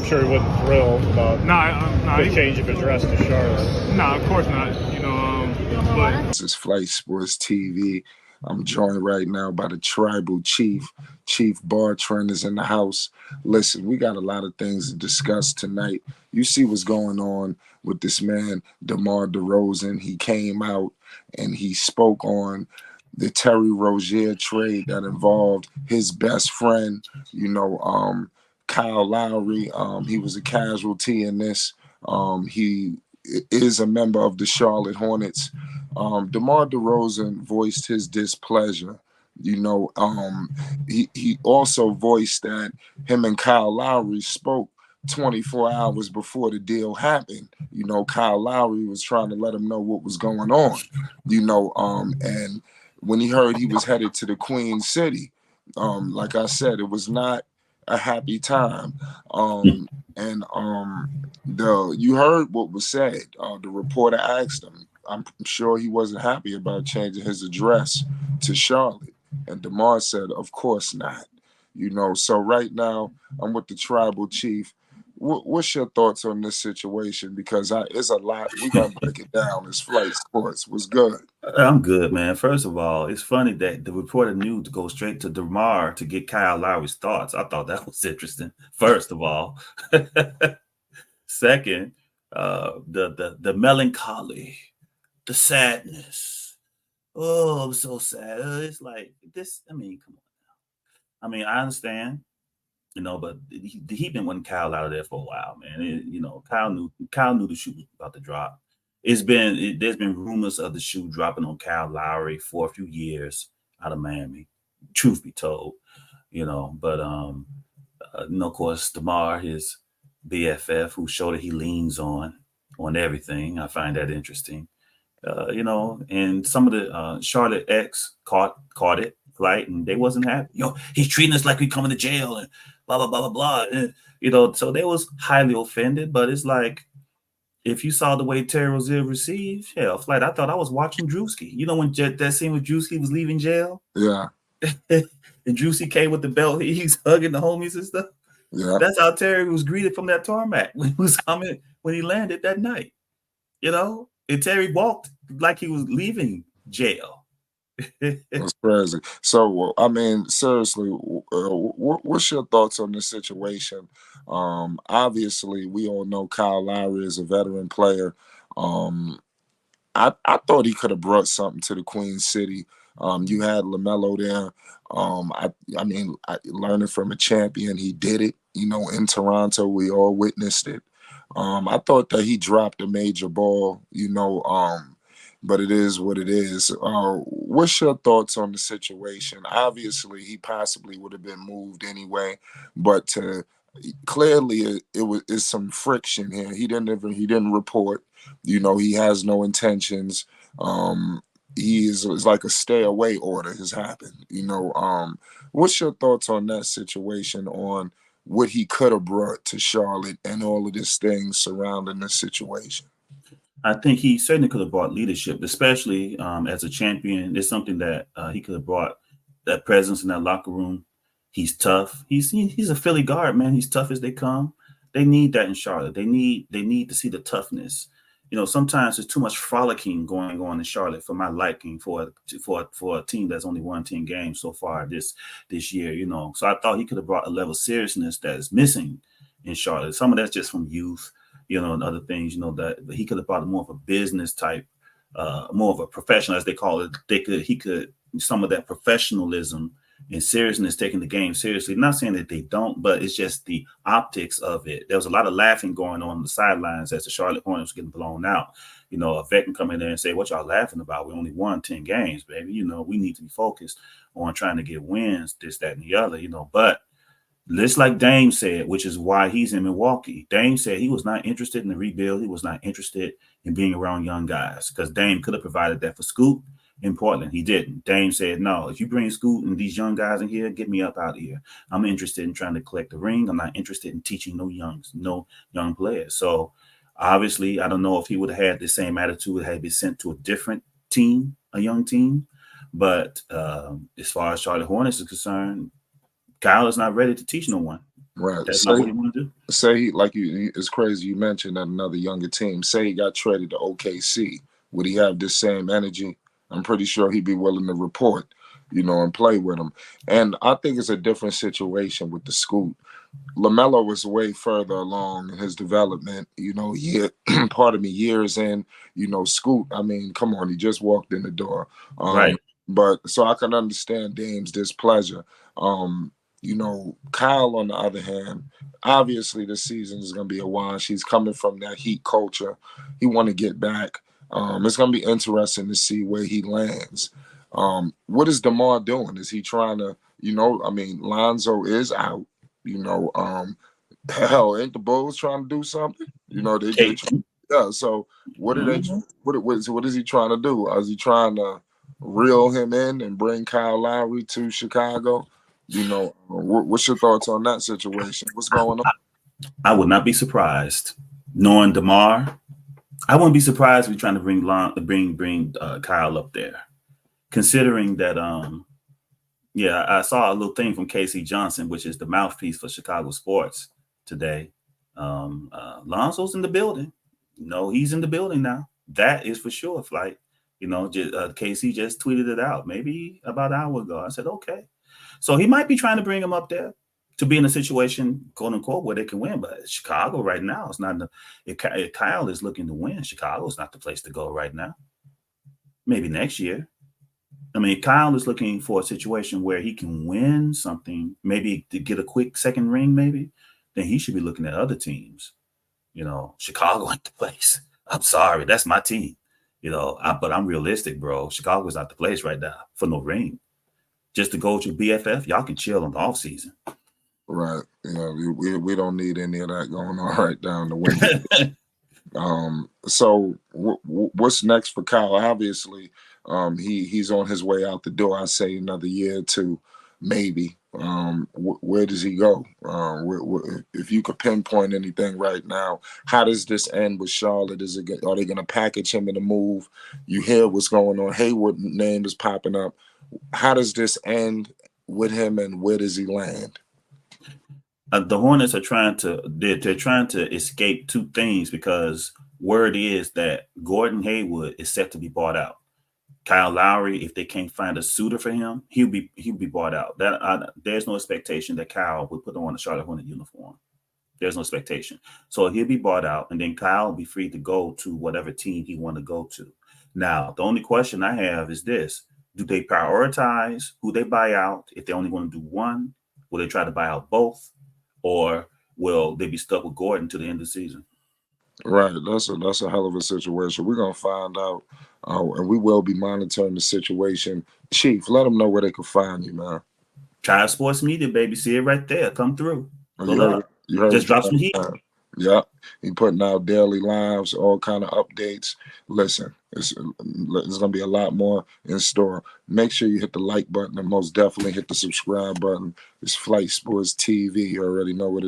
sure he wasn't thrilled about the change of address to Charlotte. No, of course not. But this is Flight Sports TV. I'm joined right now by the tribal chief. Chief Bartrand is in the house. Listen, we got a lot of things to discuss tonight. You see what's going on with this man, Demar Derozan. He came out and he spoke on the Terry Rozier trade that involved his best friend, Kyle Lowry. He was a casualty in this. He is a member of the Charlotte Hornets. DeMar DeRozan voiced his displeasure. He also voiced that him and Kyle Lowry spoke 24 hours before the deal happened. Kyle Lowry was trying to let him know what was going on, and when he heard he was headed to the Queen City, like I said, it was not a happy time. You heard what was said. The reporter asked him. I'm sure he wasn't happy about changing his address to Charlotte. And DeMar said, of course not. So right now I'm with the tribal chief. What's your thoughts on this situation? Because it's a lot. We're going to break it down. It's Flight Sports. What's good? I'm good, man. First of all, it's funny that the reporter knew to go straight to DeMar to get Kyle Lowry's thoughts. I thought that was interesting, first of all. Second, the melancholy, the sadness. Oh, I'm so sad. It's like this. I mean, come on now. I mean, I understand. But he been wanting Kyle out of there for a while, man. Kyle knew the shoe was about to drop. There's been rumors of the shoe dropping on Kyle Lowry for a few years out of Miami. Truth be told, But of course, DeMar, his BFF, who showed that he leans on everything. I find that interesting. And some of the Charlotte X caught it. Right, and they wasn't happy. He's treating us like we coming to jail and blah blah blah blah blah. And, so they was highly offended. But it's like, if you saw the way Terry Rozier received, Flight, I thought I was watching Drewski. When that scene with Drewski was leaving jail, yeah, and Drewski came with the belt, he's hugging the homies and stuff. Yeah, that's how Terry was greeted from that tarmac when he landed that night. And Terry walked like he was leaving jail. That's crazy. So, I mean, seriously, what's your thoughts on this situation? Obviously, we all know Kyle Lowry is a veteran player. I thought he could have brought something to the Queen City. You had Melo there. Learning from a champion, he did it. In Toronto, we all witnessed it. I thought that he dropped a major ball. But it is what it is. What's your thoughts on the situation? Obviously, he possibly would have been moved anyway, but clearly it's some friction here. He didn't report. He has no intentions. It's like a stay away order has happened. What's your thoughts on that situation? On what he could have brought to Charlotte and all of this things surrounding this situation? I think he certainly could have brought leadership, especially as a champion. There's something that he could have brought, that presence in that locker room. He's tough. He's a Philly guard, man. He's tough as they come. They need that in Charlotte. They need to see the toughness. Sometimes there's too much frolicking going on in Charlotte for my liking for a team that's only won 10 games so far this year. So I thought he could have brought a level of seriousness that is missing in Charlotte. Some of that's just from youth. And other things, that he could have brought more of a business type, more of a professional, as they call it. He could some of that professionalism and seriousness, taking the game seriously. Not saying that they don't, but it's just the optics of it. There was a lot of laughing going on the sidelines as the Charlotte Hornets were getting blown out. A vet can come in there and say, "What y'all laughing about? We only won 10 games, baby. We need to be focused on trying to get wins, this, that, and the other." But just like Dame said, which is why he's in Milwaukee. Dame said he was not interested in the rebuild. He was not interested in being around young guys, because Dame could have provided that for Scoot in Portland. He didn't. Dame said, "No, if you bring Scoot and these young guys in here, get me up out of here. I'm interested in trying to collect the ring. I'm not interested in teaching no young players." So obviously, I don't know if he would have had the same attitude had he been sent to a different team, a young team. But as far as Charlotte Hornets is concerned, Kyle is not ready to teach no one. Right. That's not what he want to do. Say like it's crazy you mentioned that another younger team. Say he got traded to OKC. Would he have this same energy? I'm pretty sure he'd be willing to report, and play with him. And I think it's a different situation with the Scoot. LaMelo was way further along in his development, years in, Scoot, I mean, come on, he just walked in the door. Right. But so I can understand Dame's displeasure. Kyle, on the other hand, obviously this season is going to be a wash. He's coming from that Heat culture. He want to get back. It's going to be interesting to see where he lands. What is Demar doing? Is he trying to, Lonzo is out. Hell, ain't the Bulls trying to do something? Yeah. So what are they? What is he trying to do? Is he trying to reel him in and bring Kyle Lowry to Chicago? What's your thoughts on that situation? What's going on? I would not be surprised, knowing Demar. I wouldn't be surprised if we're trying to bring Kyle up there, considering that. I saw a little thing from Casey Johnson, which is the mouthpiece for Chicago sports today. Lonzo's in the building. He's in the building now. That is for sure, Flight. Casey just tweeted it out maybe about an hour ago. I said, okay. So he might be trying to bring him up there to be in a situation, quote unquote, where they can win. But Chicago right now is not. If Kyle is looking to win, Chicago's not the place to go right now. Maybe next year. I mean, Kyle is looking for a situation where he can win something, maybe to get a quick second ring, maybe. Then he should be looking at other teams. Chicago ain't the place. I'm sorry, that's my team. But I'm realistic, bro. Chicago's not the place right now for no ring. Just to go to BFF, y'all can chill in the off season. Right. We don't need any of that going on right down the window. So what's next for Kyle? Obviously, he's on his way out the door. I say another year or two, maybe. Where does he go? If you could pinpoint anything right now, how does this end with Charlotte? Are they going to package him in a move? You hear what's going on. Hayward name is popping up. How does this end with him, and where does he land? The Hornets are trying to escape two things, because word is that Gordon Hayward is set to be bought out. Kyle Lowry, if they can't find a suitor for him, he'll be bought out. There's no expectation that Kyle would put on a Charlotte Hornet uniform. There's no expectation. So he'll be bought out, and then Kyle will be free to go to whatever team he want to go to. Now, the only question I have is this. Do they prioritize who they buy out? If they only want to do one, will they try to buy out both? Or will they be stuck with Gordon to the end of the season? Right. That's a hell of a situation. We're going to find out, and we will be monitoring the situation. Chief, let them know where they can find you, man. Tribe Sports Media, baby. See it right there. Come through. You heard just drop some heat. Yeah. He putting out daily lives, all kind of updates. Listen, there's going to be a lot more in store. Make sure you hit the like button, and most definitely hit the subscribe button. It's Flight Sports TV. You already know what it is.